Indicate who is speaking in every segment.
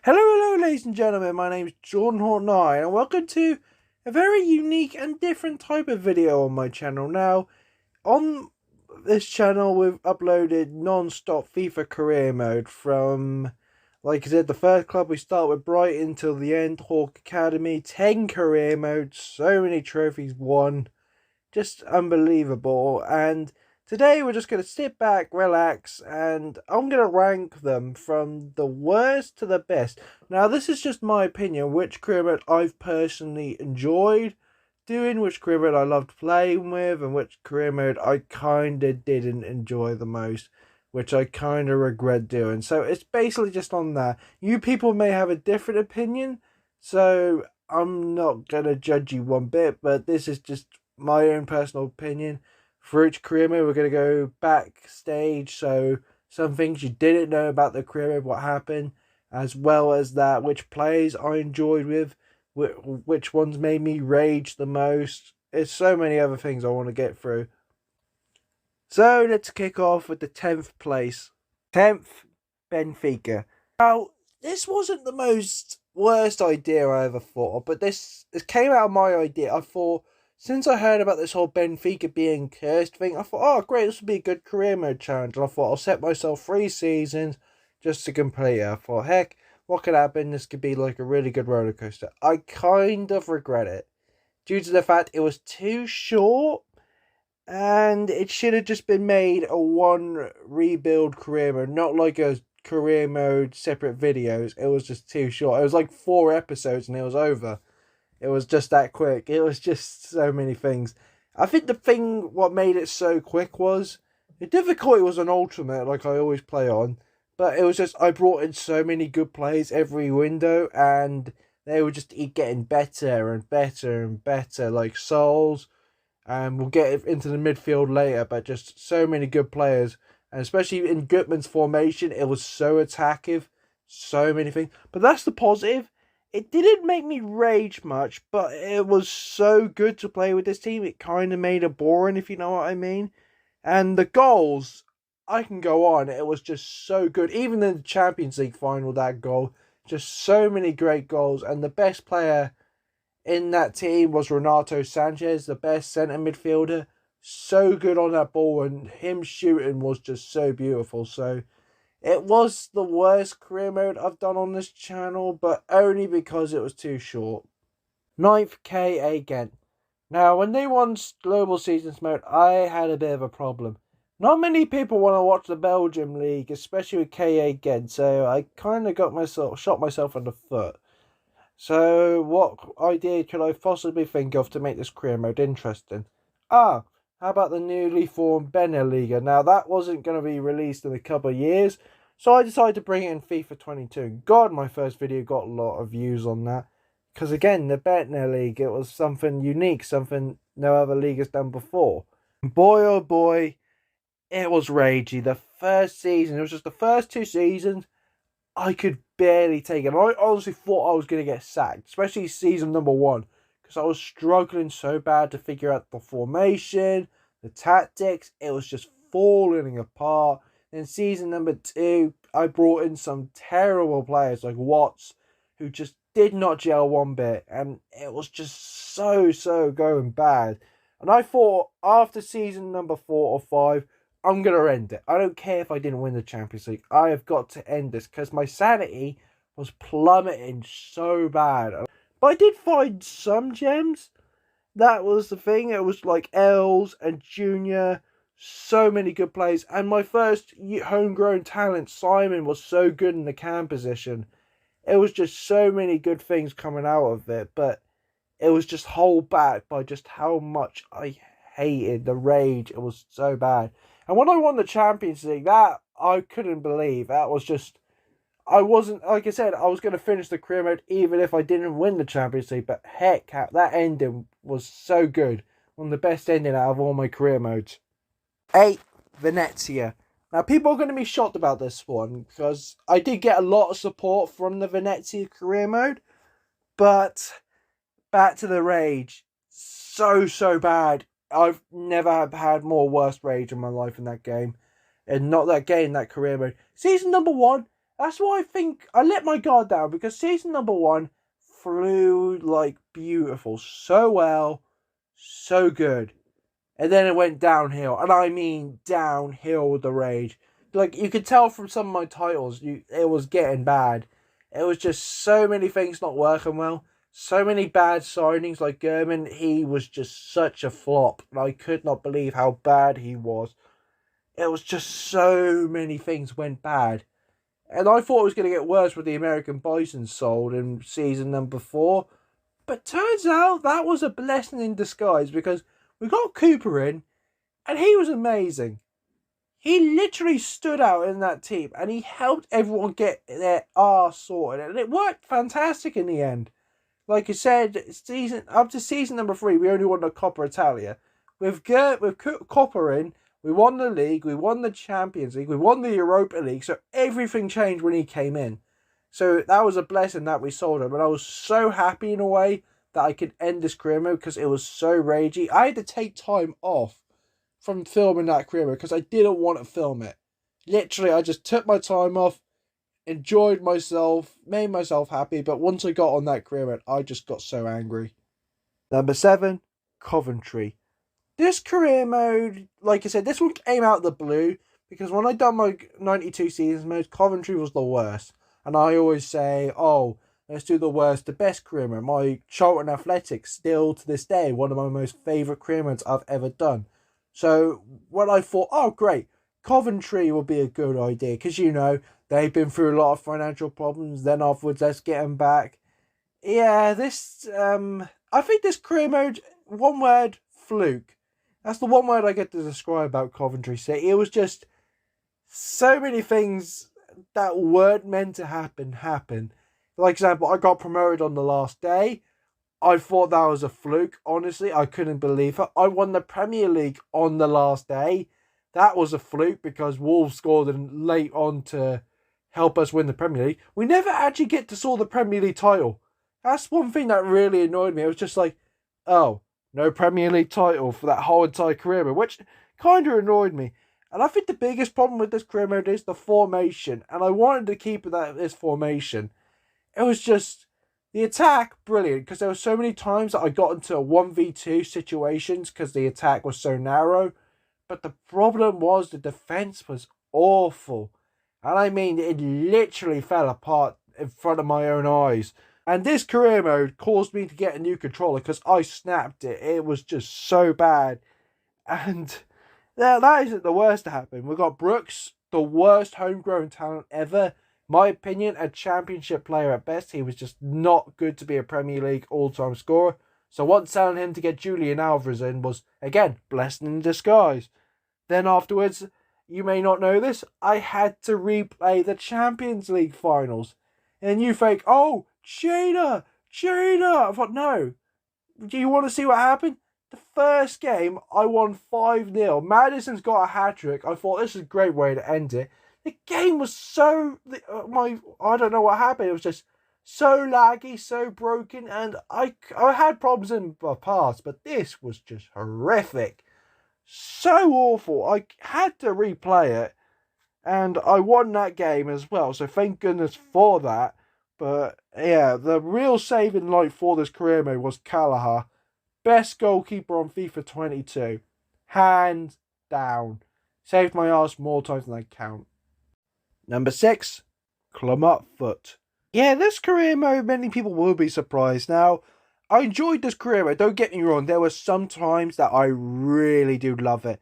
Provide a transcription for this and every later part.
Speaker 1: Hello, ladies and gentlemen. My name is Jordan Horton, and welcome to a very unique and different type of video on my channel. Now, on this channel, we've uploaded non-stop FIFA career mode from, like I said, the first club. We start with Brighton till the end, Hawk Academy, 10 career modes, so many trophies won, just unbelievable. And today we're just going to sit back, relax, and I'm going to rank them from the worst to the best. Now, this is just my opinion, which career mode I've personally enjoyed doing, which career mode I loved playing with, and which career mode I kind of didn't enjoy the most, which I kind of regret doing. So it's basically just on that. You people may have a different opinion, so I'm not going to judge you one bit, but this is just my own personal opinion. For each career mode, we're going to go backstage, so some things you didn't know about the career mode, what happened, as well as that, which plays I enjoyed with, which ones made me rage the most. There's so many other things I want to get through. So let's kick off with the 10th place. 10th, Benfica. Now, this wasn't the most worst idea I ever thought of, but this came out of my idea. I thought, since I heard about this whole Benfica being cursed thing, I thought, oh great, this would be a good career mode challenge. And I thought, I'll set myself 3 seasons just to complete it. I thought, heck, what could happen? This could be like a really good roller coaster. I kind of regret it, due to the fact it was too short, and it should have just been made a one rebuild career mode, not like a career mode separate videos. It was just too short. It was like 4 episodes and it was over. It was just that quick. It was just so many things. I think the thing what made it so quick was the difficulty was an ultimate, like I always play on. But it was just I brought in so many good plays every window, and they were just getting better and better and better, like Souls. And we'll get into the midfield later, but just so many good players. And especially in Gutman's formation, it was so attackive. So many things. But that's the positive. It didn't make me rage much, but it was so good to play with this team. It kind of made it boring, if you know what I mean. And the goals, I can go on. It was just so good. Even in the Champions League final, that goal. Just so many great goals. And the best player in that team was Renato Sanchez, the best centre midfielder. So good on that ball, and him shooting was just so beautiful. So it was the worst career mode I've done on this channel, but only because it was too short. 9th, KA Ghent. Now, when they won Global Seasons mode, I had a bit of a problem. Not many people want to watch the Belgium League, especially with KA Ghent, so I kind of shot myself in the foot. So, what idea could I possibly think of to make this career mode interesting? How about the newly formed Beneliga? Now, that wasn't going to be released in a couple of years, so I decided to bring it in FIFA 22. God, my first video got a lot of views on that. Because again, the Beneliga, it was something unique, something no other league has done before. Boy, oh boy, it was ragey. The first season, it was just the first 2 seasons, I could barely take it. I honestly thought I was going to get sacked, especially season number 1, because I was struggling so bad to figure out the formation, the tactics. It was just falling apart. Then season number 2, I brought in some terrible players like Watts, who just did not gel one bit, and it was just so going bad. And I thought after season number 4 or 5, I'm going to end it. I don't care if I didn't win the Champions League. I have got to end this because my sanity was plummeting so bad. But I did find some gems. That was the thing. It was like Els and Junior. So many good plays. And my first homegrown talent, Simon, was so good in the cam position. It was just so many good things coming out of it. But it was just held back by just how much I hated the rage. It was so bad. And when I won the Champions League, that I couldn't believe. That was just, I wasn't, like I said, I was going to finish the career mode even if I didn't win the Champions League. But heck, that ending was so good. One of the best ending out of all my career modes. 8, Venezia. Now, people are going to be shocked about this one because I did get a lot of support from the Venezia career mode. But back to the rage. So bad. I've never had more worst rage in my life in that game. And not that game, that career mode. Season number 1, That's why I think I let my guard down, because season number 1 flew like beautiful, so well, so good. And then it went downhill, and I mean downhill with the rage. Like, you could tell from some of my titles, it was getting bad. It was just so many things not working well. So many bad signings, like Gurman, he was just such a flop. And I could not believe how bad he was. It was just so many things went bad. And I thought it was going to get worse with the American Bison sold in season number 4. But turns out that was a blessing in disguise, because we got Cooper in, and he was amazing. He literally stood out in that team, and he helped everyone get their arse sorted, and it worked fantastic in the end. Like I said, up to season number 3, we only won the Coppa Italia. With Copper in, we won the league, we won the Champions League, we won the Europa League, so everything changed when he came in. So that was a blessing that we sold him, and I was so happy in a way that I could end this career mode, because it was so ragey. I had to take time off from filming that career mode because I didn't want to film it. Literally, I just took my time off, enjoyed myself, made myself happy, but once I got on that career mode, I just got so angry. Number 7, Coventry. This career mode, like I said, this one came out of the blue, because when I done my 92 seasons mode, Coventry was the worst. And I always say, oh, let's do the worst to best career mode. My Charlton Athletics, still to this day, one of my most favourite career modes I've ever done. So when I thought, oh great, Coventry will be a good idea, because they've been through a lot of financial problems, then afterwards let's get them back. Yeah, I think this career mode, one word, fluke. That's the one word I get to describe about Coventry City. It was just so many things that weren't meant to happen. Like, example, I got promoted on the last day. I thought that was a fluke. Honestly, I couldn't believe it. I won the Premier League on the last day. That was a fluke, because Wolves scored late on to help us win the Premier League. We never actually get to saw the Premier League title. That's one thing that really annoyed me. It was just like, oh, no Premier League title for that whole entire career mode, which kind of annoyed me. And I think the biggest problem with this career mode is the formation. And I wanted to keep this formation. It was just the attack, brilliant, because there were so many times that I got into 1v2 situations because the attack was so narrow. But the problem was the defense was awful. And I mean, it literally fell apart in front of my own eyes. And this career mode caused me to get a new controller because I snapped it. It was just so bad. And that isn't the worst to happen. We got Brooks, the worst homegrown talent ever. My opinion, a championship player at best. He was just not good to be a Premier League all-time scorer. So once selling him to get Julian Alvarez in was, again, blessing in disguise. Then afterwards, you may not know this, I had to replay the Champions League finals. And you think, oh, cheater. I thought, no. Do you want to see what happened? The first game, I won 5-0. Maddison's got a hat-trick. I thought, this is a great way to end it. The game was so... I don't know what happened. It was just so laggy, so broken. And I had problems in the past, but this was just horrific. So awful. I had to replay it. And I won that game as well. So thank goodness for that. But yeah, the real saving light for this career mode was Callagher. Best goalkeeper on FIFA 22. Hands down. Saved my ass more times than I count. Number 6, Clubfoot. Yeah, this career mode, many people will be surprised. Now, I enjoyed this career mode, don't get me wrong. There were some times that I really do love it.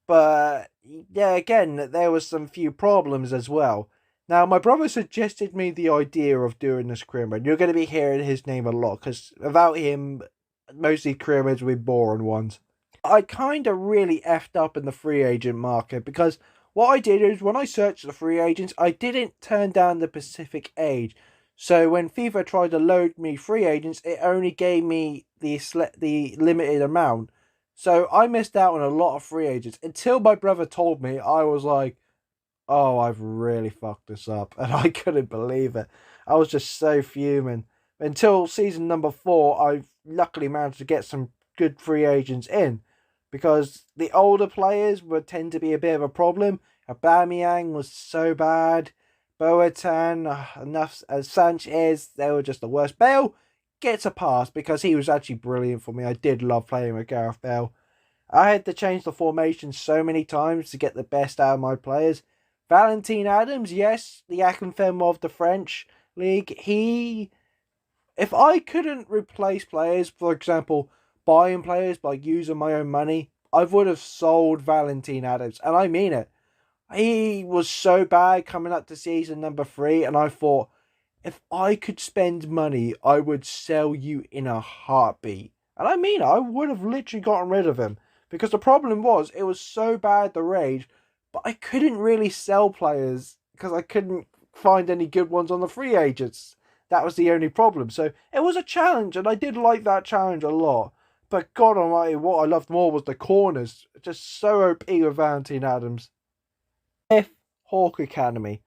Speaker 1: But, yeah, again, there was some few problems as well. Now, my brother suggested me the idea of doing this career mode. You're going to be hearing his name a lot, because without him, most of these career modes would be boring ones. I kind of really effed up in the free agent market, because what I did is, when I searched the free agents, I didn't turn down the specific age. So when FIFA tried to load me free agents, it only gave me the limited amount. So I missed out on a lot of free agents. Until my brother told me, I was like, oh, I've really fucked this up. And I couldn't believe it. I was just so fuming. Until season number 4, I luckily managed to get some good free agents in. Because the older players would tend to be a bit of a problem. Aubameyang was so bad. Boateng, enough as Sanchez, they were just the worst. Bale gets a pass because he was actually brilliant for me. I did love playing with Gareth Bale. I had to change the formation so many times to get the best out of my players. Valentin Adams, yes, the Akinfenwa of the French league. If I couldn't replace players, for example, buying players by using my own money, I would have sold Valentin Adams, and I mean it. He was so bad coming up to season number 3, and I thought, if I could spend money, I would sell you in a heartbeat. And I mean, I would have literally gotten rid of him. Because the problem was, it was so bad, the rage, but I couldn't really sell players because I couldn't find any good ones on the free agents. That was the only problem. So it was a challenge, and I did like that challenge a lot. But God Almighty, what I loved more was the corners. Just so OP with Valentin Adams. Fifth, Hawk Academy.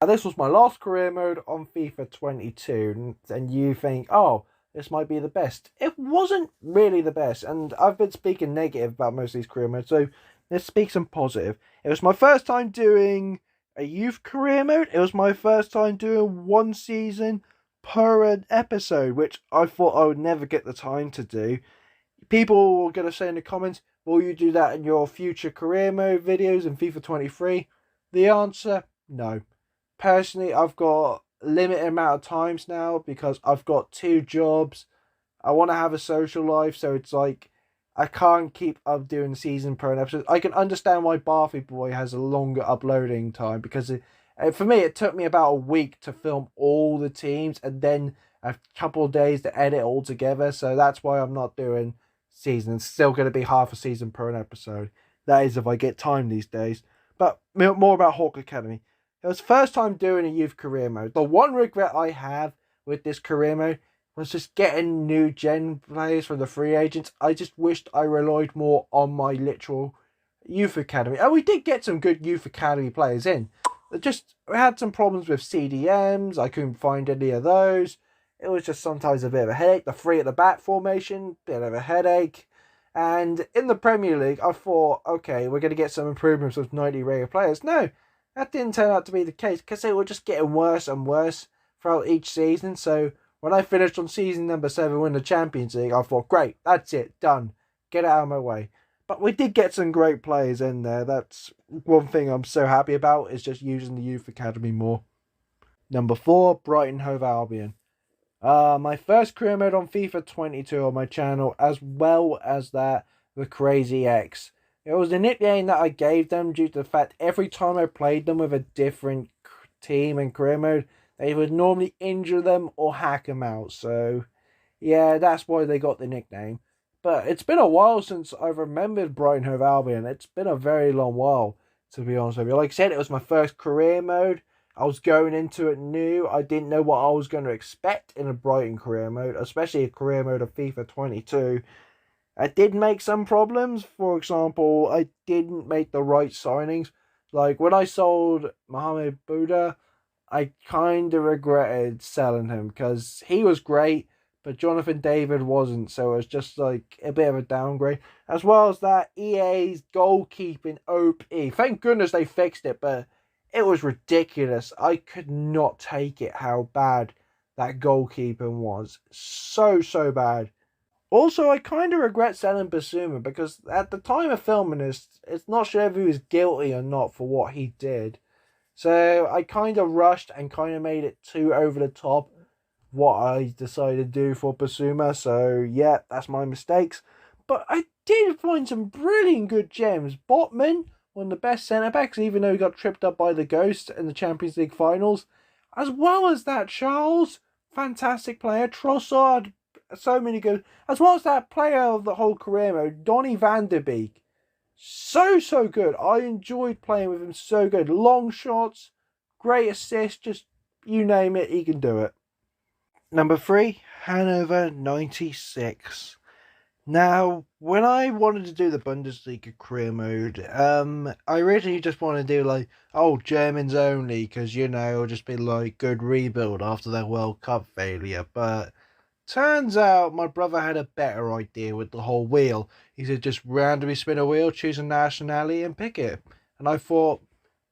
Speaker 1: Now, this was my last career mode on FIFA 22, and you think, oh, this might be the best. It wasn't really the best, and I've been speaking negative about most of these career modes, so let's speak some positive. It was my first time doing a youth career mode. It was my first time doing 1 season per episode, which I thought I would never get the time to do. People were going to say in the comments, will you do that in your future career mode videos in FIFA 23? The answer, no. Personally, I've got a limited amount of times now because I've got 2 jobs. I want to have a social life, so it's like I can't keep up doing season per an episode. I can understand why Barfy Boy has a longer uploading time because for me, it took me about a week to film all the teams and then a couple of days to edit all together. So that's why I'm not doing season. It's still going to be half a season per an episode. That is if I get time these days. But more about Hawk Academy. It was the first time doing a youth career mode. The one regret I have with this career mode was just getting new gen players from the free agents. I just wished I relied more on my literal youth academy. And we did get some good youth academy players in. We had some problems with CDMs. I couldn't find any of those. It was just sometimes a bit of a headache. The 3 at the back formation, bit of a headache. And in the Premier League, I thought, okay, we're going to get some improvements with 90 rated players. No, that didn't turn out to be the case because they were just getting worse and worse throughout each season. So when I finished on season number 7 in the Champions League, I thought, great, that's it, done. Get it out of my way. But we did get some great players in there. That's one thing I'm so happy about, is just using the youth academy more. Number 4, Brighton Hove Albion. My first career mode on FIFA 22 on my channel, as well as that, the Crazy X. It was the nickname that I gave them due to the fact every time I played them with a different team in career mode, they would normally injure them or hack them out. So, yeah, that's why they got the nickname. But it's been a while since I've remembered Brighton Hove Albion. It's been a very long while, to be honest with you. Like I said, it was my first career mode. I was going into it new. I didn't know what I was going to expect in a Brighton career mode, especially a career mode of FIFA 22. I did make some problems. For example, I didn't make the right signings. Like when I sold Mohamed Buddha, I kind of regretted selling him because he was great, but Jonathan David wasn't. So it was just like a bit of a downgrade. As well as that, EA's goalkeeping OP. Thank goodness they fixed it, but it was ridiculous. I could not take it how bad that goalkeeping was. So bad. Also, I kind of regret selling Basuma because at the time of filming this, it's not sure if he was guilty or not for what he did. So I kind of rushed and kind of made it too over the top what I decided to do for Basuma. So yeah, that's my mistakes. But I did find some brilliant good gems. Botman, one of the best centre-backs, even though he got tripped up by the Ghost in the Champions League finals. As well as that, Charles, fantastic player. Trossard, so many good. As well as that player of the whole career mode, Donny van der Beek. So good. I enjoyed playing with him, so good. Long shots, great assists, just you name it, he can do it. Number 3, Hanover 96. Now, when I wanted to do the Bundesliga career mode, I originally just wanted to do like, Germans only, because, it'll just be like good rebuild after their World Cup failure. But turns out my brother had a better idea with the whole wheel. He said just randomly spin a wheel, choose a nationality and pick it. And I thought,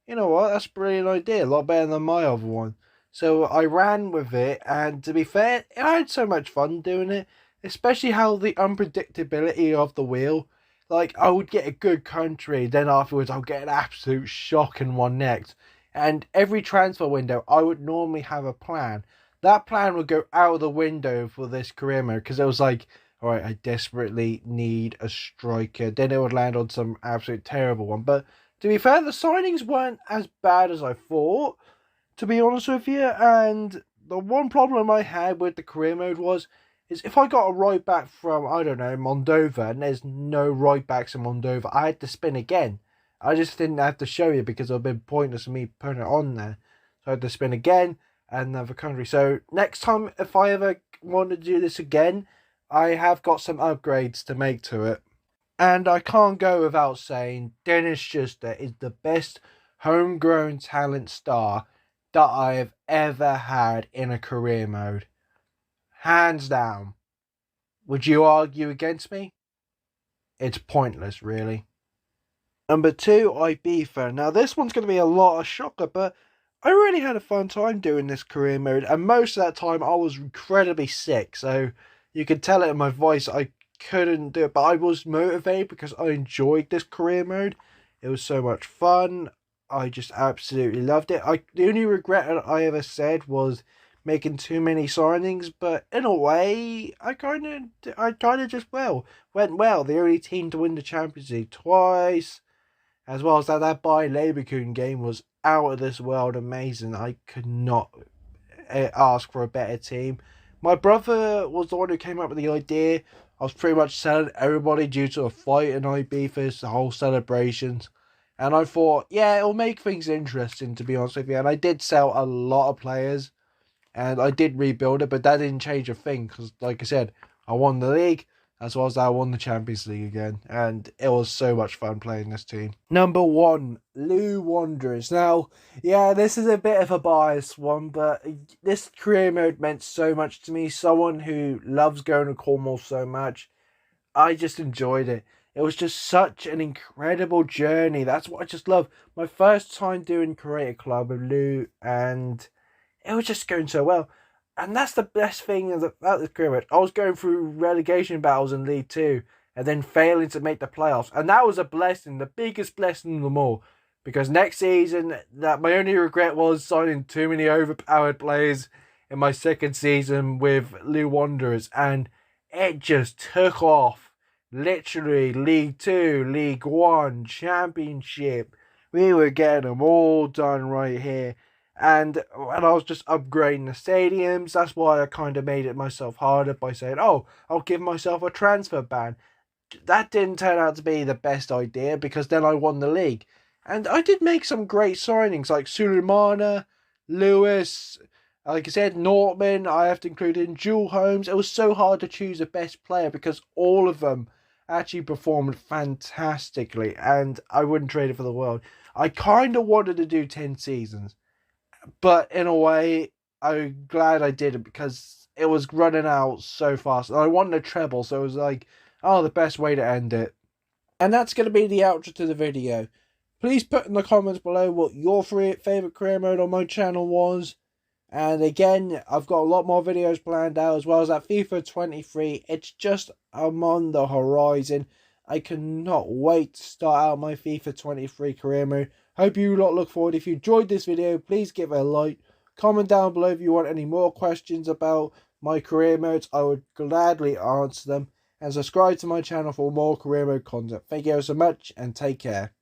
Speaker 1: you know what, that's a brilliant idea, a lot better than my other one. So I ran with it, and to be fair, I had so much fun doing it, especially how the unpredictability of the wheel. Like, I would get a good country, then afterwards I'll get an absolute shock in one next. And every transfer window, I would normally have a plan. That plan would go out of the window for this career mode, because it was like, all right, I desperately need a striker. Then it would land on some absolute terrible one. But to be fair, the signings weren't as bad as I thought, to be honest with you. And the one problem I had with the career mode is if I got a right back from, I don't know, Moldova, and there's no right backs in Moldova, I had to spin again. I just didn't have to show you because it would have been pointless of me putting it on there. So I had to spin again, another country. So next time, if I ever want to do this again, I have got some upgrades to make to it. And I can't go without saying Dennis Schuster is the best homegrown talent star that I have ever had in a career mode. Hands down. Would you argue against me? It's pointless, really. Number 2, Ibiza. Now this one's going to be a lot of shocker, but I really had a fun time doing this career mode, and most of that time I was incredibly sick, so you could tell it in my voice. I couldn't do it, but I was motivated because I enjoyed this career mode. It was so much fun. I just absolutely loved it. The only regret that I ever said was making too many signings, but in a way, I kind of just went well. The only team to win the Champions League twice, as well as that Bayer Leverkusen game was out of this world amazing. I could not ask for a better team. My brother was the one who came up with the idea. I was pretty much selling everybody due to a fight in Ibiza, the whole celebrations. And I thought, yeah, it'll make things interesting, to be honest with you. And I did sell a lot of players. And I did rebuild it, but that didn't change a thing. Because, like I said, I won the league, as well as I won the Champions League again. And it was so much fun playing this team. Number 1, Lou Wanderers. Now, yeah, this is a bit of a biased one, but this career mode meant so much to me. Someone who loves going to Cornwall so much. I just enjoyed it. It was just such an incredible journey. That's what I just love. My first time doing Creator Club with Lou, and it was just going so well. And that's the best thing about this career mode. I was going through relegation battles in League 2 and then failing to make the playoffs. And that was a blessing, the biggest blessing of them all. Because next season, that my only regret was signing too many overpowered players in my second season with Lou Wanderers. And it just took off. Literally, League 2, League 1, Championship. We were getting them all done right here. And I was just upgrading the stadiums. That's why I kind of made it myself harder by saying, oh, I'll give myself a transfer ban. That didn't turn out to be the best idea, because then I won the league. And I did make some great signings like Suleimana, Lewis, like I said, Nortman. I have to include in Jewel Holmes. It was so hard to choose a best player because all of them actually performed fantastically, and I wouldn't trade it for the world. I kind of wanted to do 10 seasons, but in a way, I'm glad I did it because it was running out so fast. And I wanted a treble, so it was like, oh, the best way to end it. And that's going to be the outro to the video. Please put in the comments below what your favourite career mode on my channel was. And again, I've got a lot more videos planned out, as well as that FIFA 23. It's just on the horizon. I cannot wait to start out my FIFA 23 career mode. Hope you lot look forward. If you enjoyed this video, please give it a like. Comment down below if you want any more questions about my career modes. I would gladly answer them. And subscribe to my channel for more career mode content. Thank you so much, and take care.